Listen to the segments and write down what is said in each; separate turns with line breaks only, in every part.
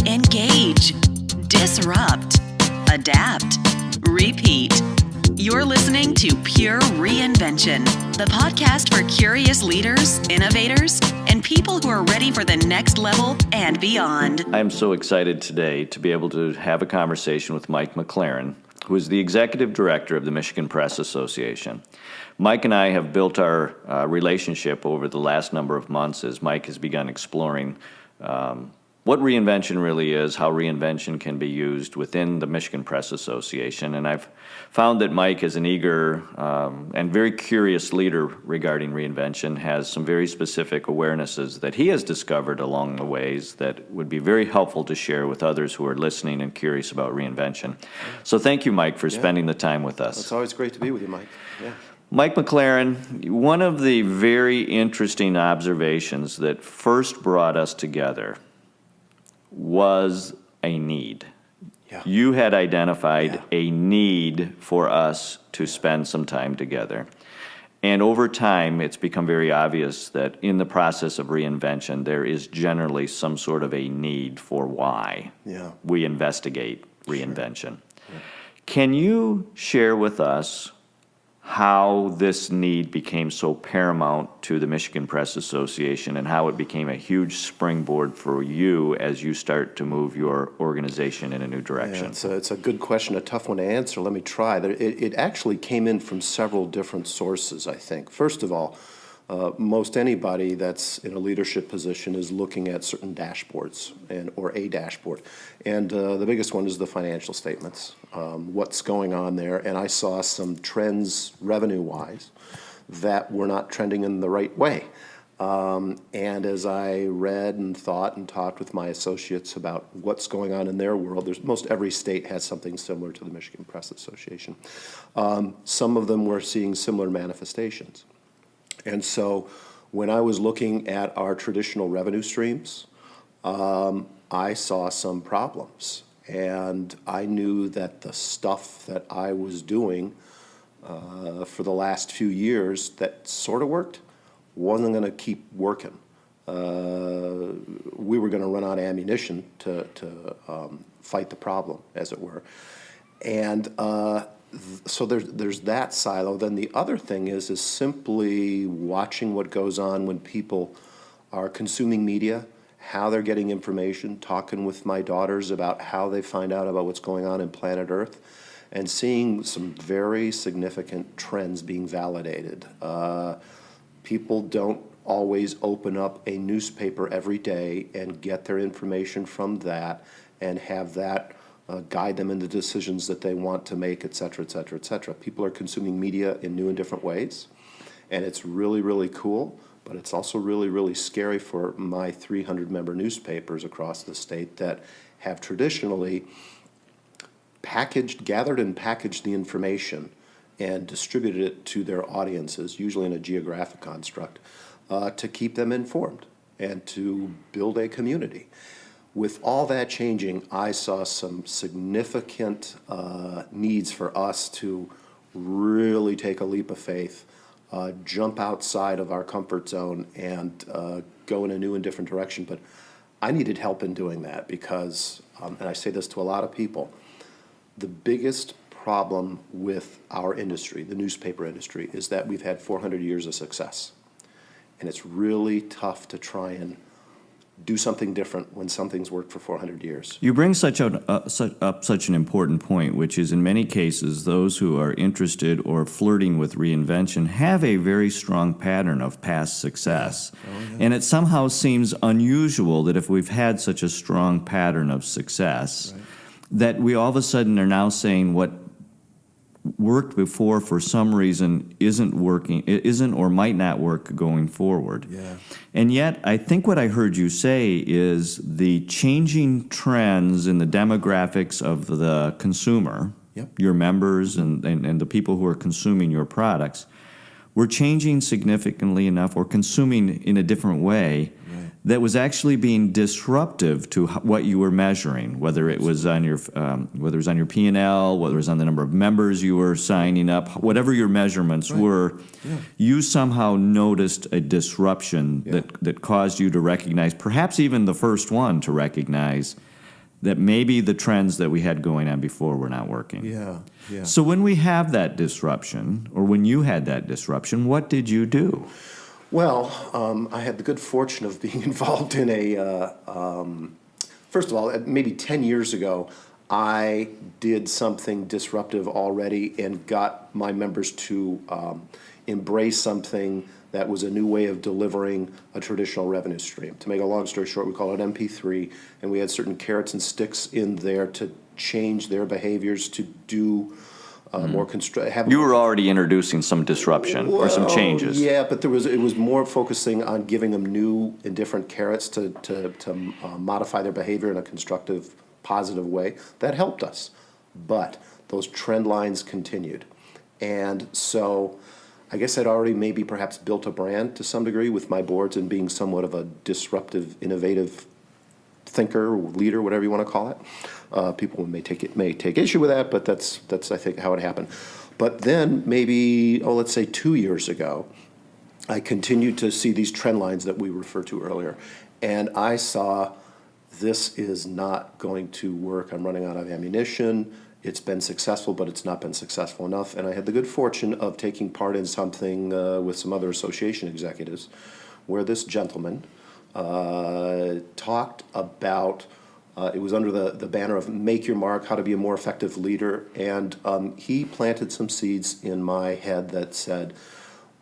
engage, disrupt, adapt, repeat. You're listening to Pure Reinvention, the podcast for curious leaders, innovators, and people who are ready for the next level and beyond.
I am so excited today to be able to have a conversation with Mike MacLaren, who is the Executive Director of the Michigan Press Association. Mike and I have built our relationship over the last number of months as Mike has begun exploring what reinvention really is, how reinvention can be used within the Michigan Press Association. And I've found that Mike is an eager and very curious leader regarding reinvention, has some very specific awarenesses that he has discovered along the ways that would be very helpful to share with others who are listening and curious about reinvention. So thank you, Mike, for spending the time with us.
It's always great to be with you, Mike. Yeah.
Mike MacLaren, one of the very interesting observations that first brought us together was a need.
Yeah.
You had identified a need for us to spend some time together. And over time, it's become very obvious that in the process of reinvention, there is generally some sort of a need for why we investigate reinvention. Sure. Yeah. Can you share with us how this need became so paramount to the Michigan Press Association and how it became a huge springboard for you as you start to move your organization in a new direction?
Yeah, it's a good question, a tough one to answer. Let me try. It actually came in from several different sources, I think. First of all, most anybody that's in a leadership position is looking at certain dashboards or a dashboard. And the biggest one is the financial statements, what's going on there. And I saw some trends revenue-wise that were not trending in the right way. And as I read and thought and talked with my associates about what's going on in their world, most every state has something similar to the Michigan Press Association. Some of them were seeing similar manifestations. And so when I was looking at our traditional revenue streams, I saw some problems. And I knew that the stuff that I was doing for the last few years that sort of worked wasn't going to keep working. We were going to run out of ammunition to fight the problem, as it were. And so there's that silo. Then the other thing is simply watching what goes on when people are consuming media, how they're getting information, talking with my daughters about how they find out about what's going on in planet Earth, and seeing some very significant trends being validated. People don't always open up a newspaper every day and get their information from that and have that guide them in the decisions that they want to make, et cetera, et cetera, et cetera. People are consuming media in new and different ways, and it's really, really cool, but it's also really, really scary for my 300-member newspapers across the state that have traditionally gathered and packaged the information and distributed it to their audiences, usually in a geographic construct, to keep them informed and to build a community. With all that changing, I saw some significant needs for us to really take a leap of faith, jump outside of our comfort zone, and go in a new and different direction. But I needed help in doing that because, and I say this to a lot of people, the biggest problem with our industry, the newspaper industry, is that we've had 400 years of success. And it's really tough to try and do something different when something's worked for 400 years.
You bring such an important point, which is in many cases those who are interested or flirting with reinvention have a very strong pattern of past success. Yeah. Oh, yeah. And it somehow seems unusual that if we've had such a strong pattern of success, that we all of a sudden are now saying what worked before for some reason isn't working, isn't or might not work going forward.
Yeah.
And yet, I think what I heard you say is the changing trends in the demographics of the consumer, your members and the people who are consuming your products, were changing significantly enough or consuming in a different way that was actually being disruptive to what you were measuring, whether it was on your P&L, whether it was on the number of members you were signing up, whatever your measurements were. You somehow noticed a disruption that caused you to recognize, perhaps even the first one to recognize, that maybe the trends that we had going on before were not working.
Yeah.
So when we have that disruption, or when you had that disruption, what did you do?
Well, I had the good fortune of being involved in first of all, maybe 10 years ago, I did something disruptive already and got my members to embrace something that was a new way of delivering a traditional revenue stream. To make a long story short, we call it MP3, and we had certain carrots and sticks in there to change their behaviors to do more
You were already introducing some disruption or some changes.
Yeah, but it was more focusing on giving them new and different carrots to modify their behavior in a constructive, positive way. That helped us. But those trend lines continued. And so I guess I'd already maybe perhaps built a brand to some degree with my boards and being somewhat of a disruptive, innovative thinker, leader, whatever you want to call it. People may take issue with that, but that's I think how it happened. But then maybe let's say 2 years ago, I continued to see these trend lines that we referred to earlier, and I saw this is not going to work. I'm running out of ammunition. It's been successful, but it's not been successful enough. And I had the good fortune of taking part in something with some other association executives, where this gentleman talked about. It was under the banner of Make Your Mark, How to Be a More Effective Leader, and he planted some seeds in my head that said,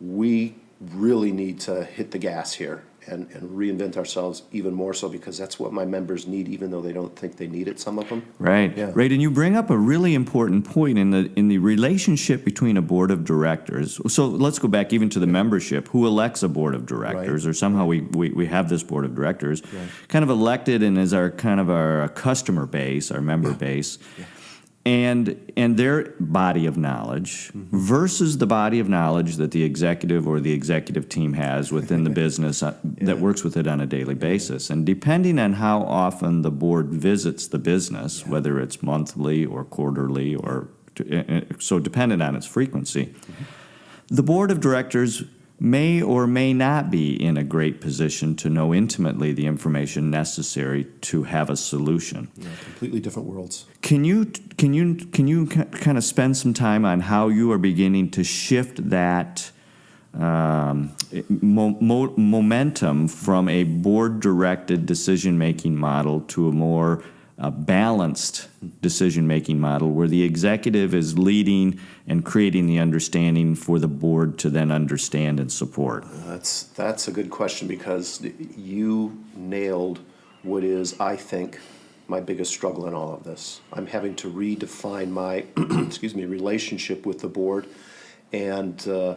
we really need to hit the gas here and reinvent ourselves even more so, because that's what my members need, even though they don't think they need it, some of them.
Right,
Yeah.
right, and you bring up a really important point in the relationship between a board of directors. So let's go back even to the membership. Who elects a board of directors,
Right.
or somehow we have this board of directors, kind of elected and is our customer base, our member base. Yeah. And their body of knowledge versus the body of knowledge that the executive or the executive team has within the business that works with it on a daily basis. And depending on how often the board visits the business, whether it's monthly or quarterly or so dependent on its frequency, the board of directors may or may not be in a great position to know intimately the information necessary to have a solution.
Yeah, completely different worlds.
Can you kind of spend some time on how you are beginning to shift that momentum from a board-directed decision-making model to a more balanced decision-making model where the executive is leading and creating the understanding for the board to then understand and support?
That's a good question, because you nailed what is, I think, my biggest struggle in all of this. I'm having to redefine my relationship with the board, and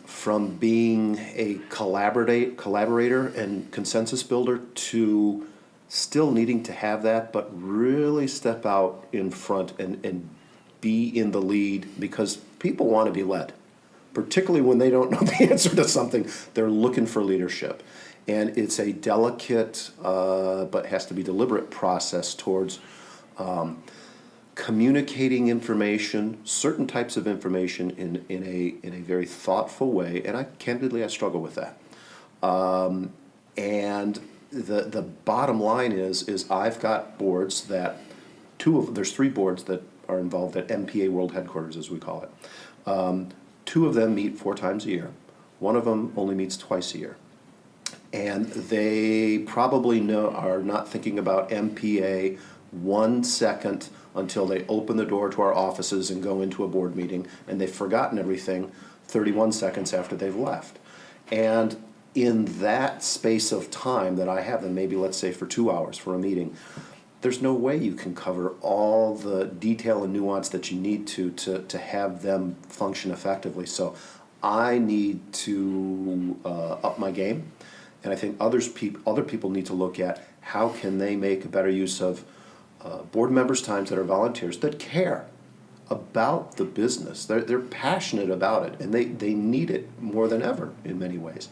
from being a collaborator and consensus builder to still needing to have that, but really step out in front and be in the lead, because people want to be led, particularly when they don't know the answer to something. They're looking for leadership. And it's a delicate, but has to be deliberate process towards communicating certain types of information in a very thoughtful way. And I struggle with that. And the bottom line is I've got boards that there's 3 boards that are involved at MPA World Headquarters, as we call it. 2 of them meet 4 times a year. One of them only meets twice a year. And they probably are not thinking about MPA 1 second until they open the door to our offices and go into a board meeting, and they've forgotten everything 31 seconds after they've left. And in that space of time that I have them, maybe let's say for 2 hours for a meeting, there's no way you can cover all the detail and nuance that you need to have them function effectively. So I need to up my game. And I think other people need to look at how can they make a better use of board members' times that are volunteers that care about the business. They're passionate about it, and they need it more than ever in many ways.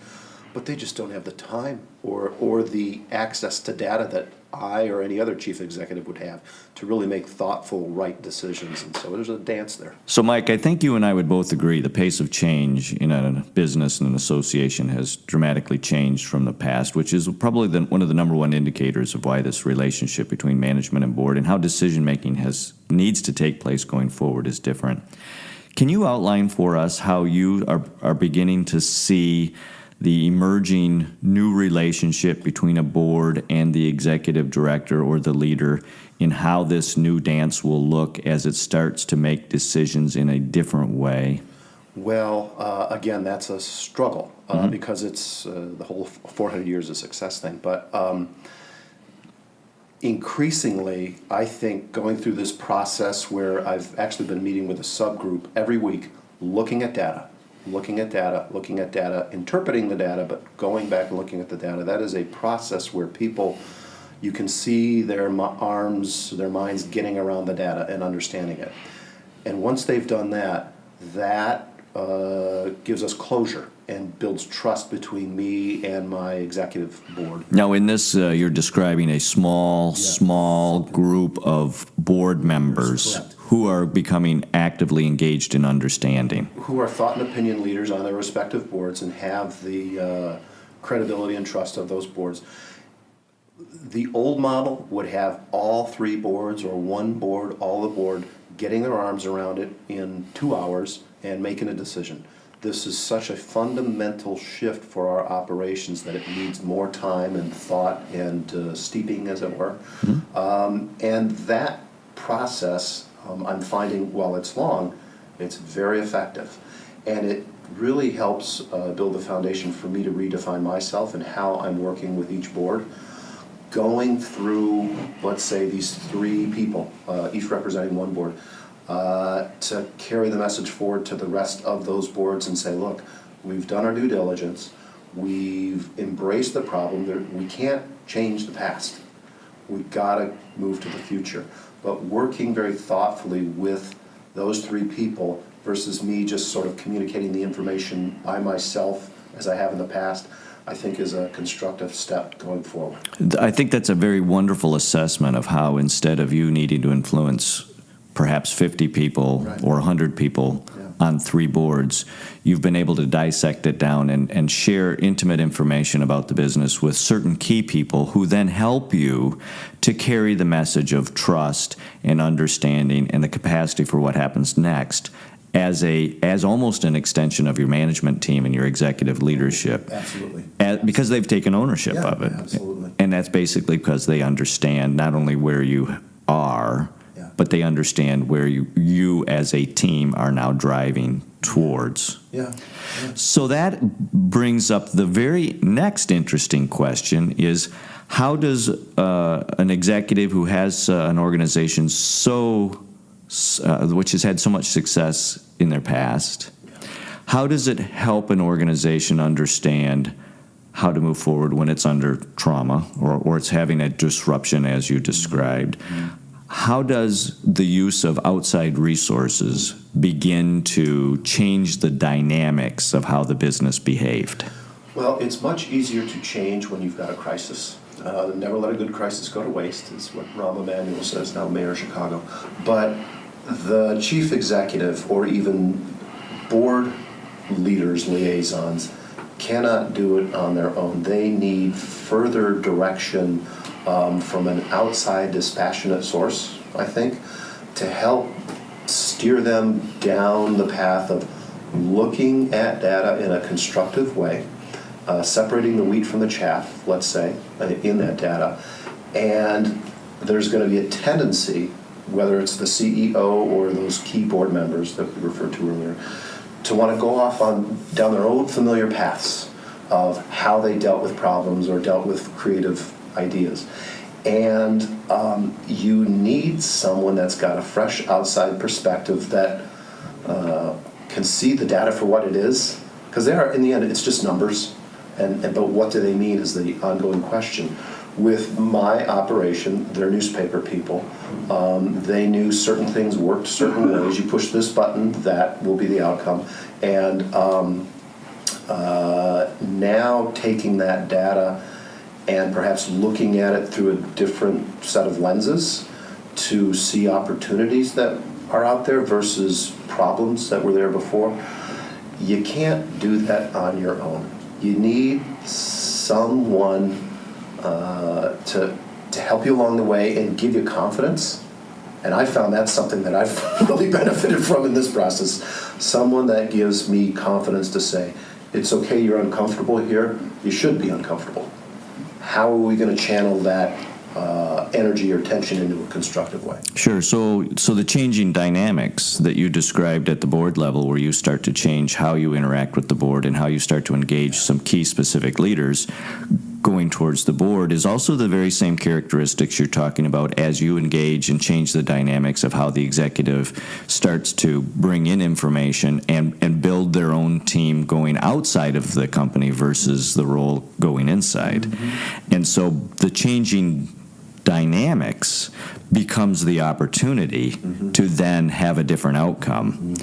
but they just don't have the time or the access to data that I or any other chief executive would have to really make thoughtful, right decisions. And so there's a dance there.
So, Mike, I think you and I would both agree the pace of change in a business and an association has dramatically changed from the past, which is probably one of the number one indicators of why this relationship between management and board and how decision-making needs to take place going forward is different. Can you outline for us how you are beginning to see the emerging new relationship between a board and the executive director or the leader in how this new dance will look as it starts to make decisions in a different way?
Well, again, that's a struggle because it's the whole 400 years of success thing. But increasingly, I think going through this process where I've actually been meeting with a subgroup every week, looking at data, interpreting the data, but going back and looking at the data, that is a process where people, you can see their minds getting around the data and understanding it. And once they've done that, that gives us closure and builds trust between me and my executive board.
Now, in this, you're describing a small group of board members who are becoming actively engaged in understanding.
Who are thought and opinion leaders on their respective boards and have the credibility and trust of those boards. The old model would have all three boards or one board, all the board, getting their arms around it in 2 hours and making a decision. This is such a fundamental shift for our operations that it needs more time and thought and steeping, as it were. And that process, I'm finding, while it's long, it's very effective. And it really helps build the foundation for me to redefine myself and how I'm working with each board. Going through, let's say, these three people, each representing one board, to carry the message forward to the rest of those boards and say, look, we've done our due diligence, we've embraced the problem, we can't change the past, we've got to move to the future. But working very thoughtfully with those three people versus me just sort of communicating the information by myself as I have in the past, I think is a constructive step going forward.
I think that's a very wonderful assessment of how instead of you needing to influence perhaps 50 people or 100 people on three boards, you've been able to dissect it down and share intimate information about the business with certain key people who then help you to carry the message of trust and understanding and the capacity for what happens next as almost an extension of your management team and your executive leadership.
Absolutely.
Because they've taken ownership of it.
Absolutely.
And that's basically because they understand not only where you are, but they understand where you as a team are now driving towards. So that brings up the very next interesting question is, how does an executive who has an organization which has had so much success in their past, how does it help an organization understand how to move forward when it's under trauma or it's having a disruption as you described? How does the use of outside resources begin to change the dynamics of how the business behaved?
Well, it's much easier to change when you've got a crisis. Never let a good crisis go to waste is what Rahm Emanuel says, now mayor of Chicago. But the chief executive or even board leaders, liaisons, cannot do it on their own. They need further direction from an outside dispassionate source, I think, to help steer them down the path of looking at data in a constructive way, separating the wheat from the chaff, let's say, in that data. And there's going to be a tendency, whether it's the CEO or those key board members that we referred to earlier, to want to go off down their own familiar paths of how they dealt with problems or dealt with creative ideas. And you need someone that's got a fresh outside perspective that can see the data for what it is, because they are, in the end, it's just numbers, but what do they mean is the ongoing question. With my operation, they're newspaper people. They knew certain things worked certain ways. You push this button, that will be the outcome. And now taking that data and perhaps looking at it through a different set of lenses to see opportunities that are out there versus problems that were there before. You can't do that on your own. You need someone to help you along the way and give you confidence. And I found that's something that I've really benefited from in this process. Someone that gives me confidence to say, it's okay, you're uncomfortable here. You should be uncomfortable. How are we going to channel that energy or tension into a constructive way?
Sure. So the changing dynamics that you described at the board level, where you start to change how you interact with the board and how you start to engage some key specific leaders going towards the board, is also the very same characteristics you're talking about as you engage and change the dynamics of how the executive starts to bring in information and build their own team going outside of the company versus the role going inside. Mm-hmm. And so the changing dynamics becomes the opportunity to then have a different outcome.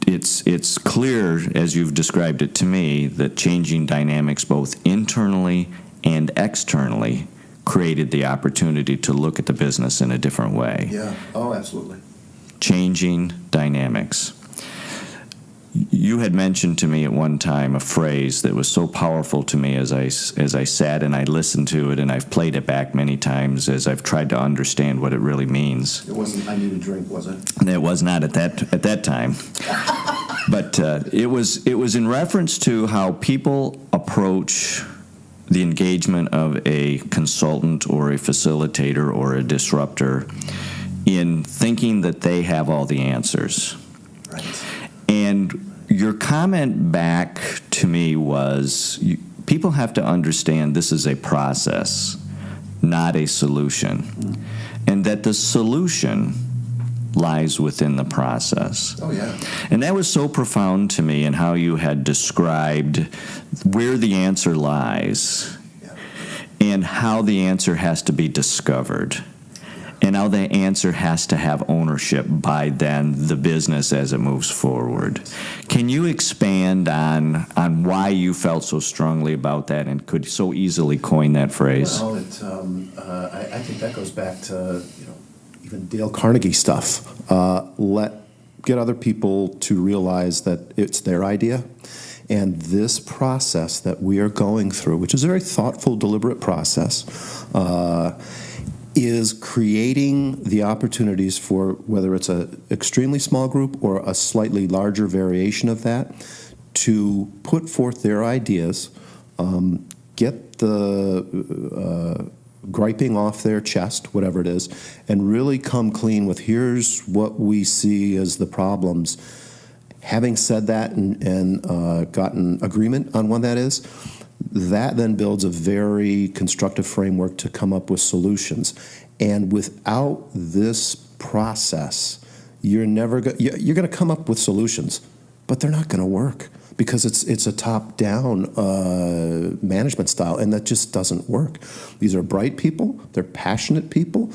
It's clear, as you've described it to me, that changing dynamics both internally and externally created the opportunity to look at the business in a different way.
Yeah. Oh, absolutely.
Changing dynamics. You had mentioned to me at one time a phrase that was so powerful to me as I sat and I listened to it, and I've played it back many times as I've tried to understand what it really means.
It wasn't, I need a drink, was it?
It was not at that time. But it was in reference to how people approach the engagement of a consultant or a facilitator or a disruptor in thinking that they have all the answers.
Right.
And your comment back to me was, people have to understand this is a process, not a solution, and that the solution lies within the process.
Oh, yeah.
And that was so profound to me in how you had described where the answer lies and how the answer has to be discovered. And how the answer has to have ownership by then the business as it moves forward. Can you expand on why you felt so strongly about that and could so easily coin that phrase?
Well, I think that goes back to even Dale Carnegie stuff. Get other people to realize that it's their idea. And this process that we are going through, which is a very thoughtful, deliberate process, is creating the opportunities for, whether it's an extremely small group or a slightly larger variation of that, to put forth their ideas, get the griping off their chest, whatever it is, and really come clean with, here's what we see as the problems. Having said that and gotten agreement on what that is, that then builds a very constructive framework to come up with solutions. And without this process, you're going to come up with solutions, but they're not going to work because it's a top-down management style, and that just doesn't work. These are bright people. They're passionate people.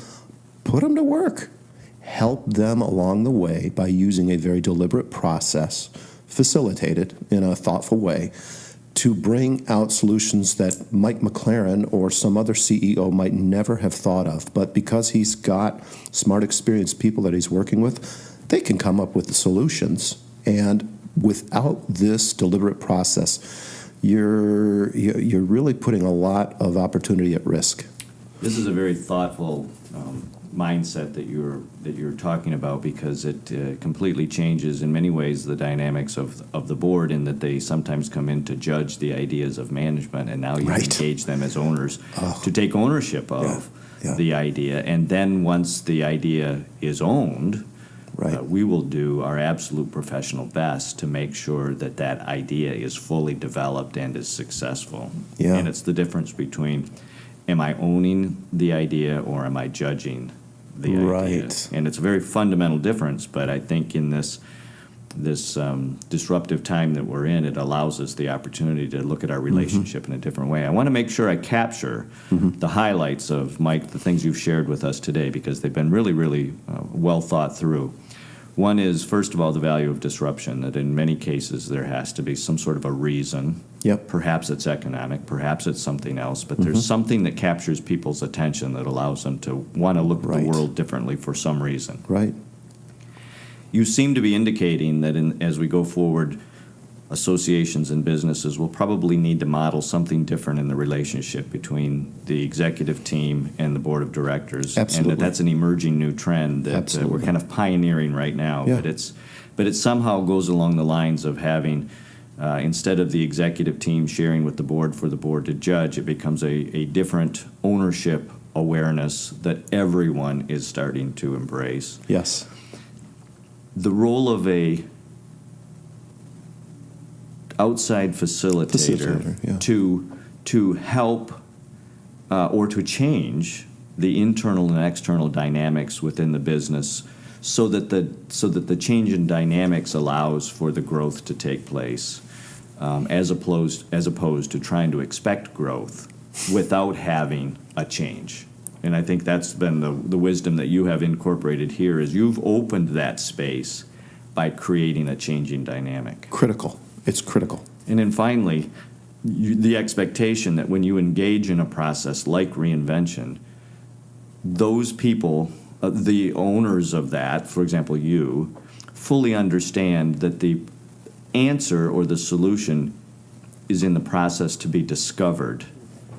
Put them to work. Help them along the way by using a very deliberate process, facilitated in a thoughtful way, to bring out solutions that Mike MacLaren or some other CEO might never have thought of. But because he's got smart, experienced people that he's working with, they can come up with the solutions. And without this deliberate process, you're really putting a lot of opportunity at risk.
This is a very thoughtful mindset that you're talking about, because it completely changes in many ways the dynamics of the board, in that they sometimes come in to judge the ideas of management, and now you engage them as owners to take ownership of the idea. And then once the idea is owned, we will do our absolute professional best to make sure that that idea is fully developed and is successful.
Yeah.
And it's the difference between, am I owning the idea or am I judging the idea? And it's a very fundamental difference, but I think in this disruptive time that we're in, it allows us the opportunity to look at our relationship in a different way. I want to make sure I capture the highlights of, Mike, the things you've shared with us today, because they've been really, really well thought through. One is, first of all, the value of disruption, that in many cases there has to be some sort of a reason.
Yep.
Perhaps it's economic, perhaps it's something else, but there's something that captures people's attention that allows them to want to look at the world differently for some reason.
Right.
You seem to be indicating that as we go forward, associations and businesses will probably need to model something different in the relationship between the executive team and the board of directors.
Absolutely.
And that's an emerging new trend that we're kind of pioneering right now.
Yeah.
But it somehow goes along the lines of having, instead of the executive team sharing with the board for the board to judge, it becomes a different ownership awareness that everyone is starting to embrace.
Yes.
The role of a outside facilitator
yeah.
to help or to change the internal and external dynamics within the business, so that the change in dynamics allows for the growth to take place, as opposed to trying to expect growth without having a change. And I think that's been the wisdom that you have incorporated here, is you've opened that space by creating a changing dynamic.
Critical. It's critical.
And then finally, the expectation that when you engage in a process like reinvention, those people, the owners of that, for example, you, fully understand that the answer or the solution is in the process to be discovered,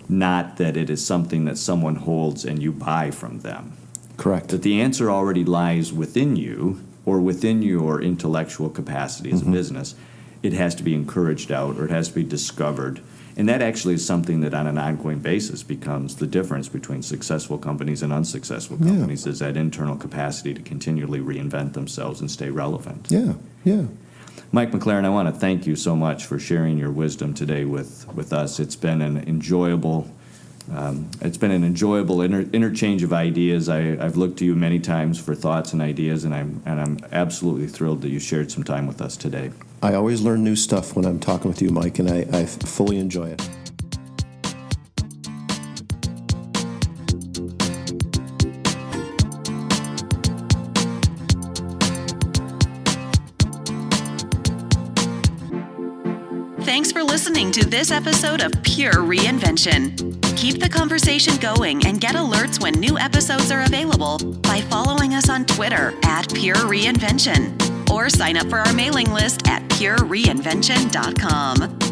not that it is something that someone holds and you buy from them.
Correct.
That the answer already lies within you or within your intellectual capacity as a business. It has to be encouraged out, or it has to be discovered. And that actually is something that on an ongoing basis becomes the difference between successful companies and unsuccessful companies, is that internal capacity to continually reinvent themselves and stay relevant.
Yeah, yeah.
Mike MacLaren, I want to thank you so much for sharing your wisdom today with us. It's been an enjoyable interchange of ideas. I've looked to you many times for thoughts and ideas, and I'm absolutely thrilled that you shared some time with us today.
I always learn new stuff when I'm talking with you, Mike, and I fully enjoy it.
Thanks for listening to this episode of Pure Reinvention. Keep the conversation going and get alerts when new episodes are available by following us on Twitter @PureReinvention, or sign up for our mailing list at purereinvention.com.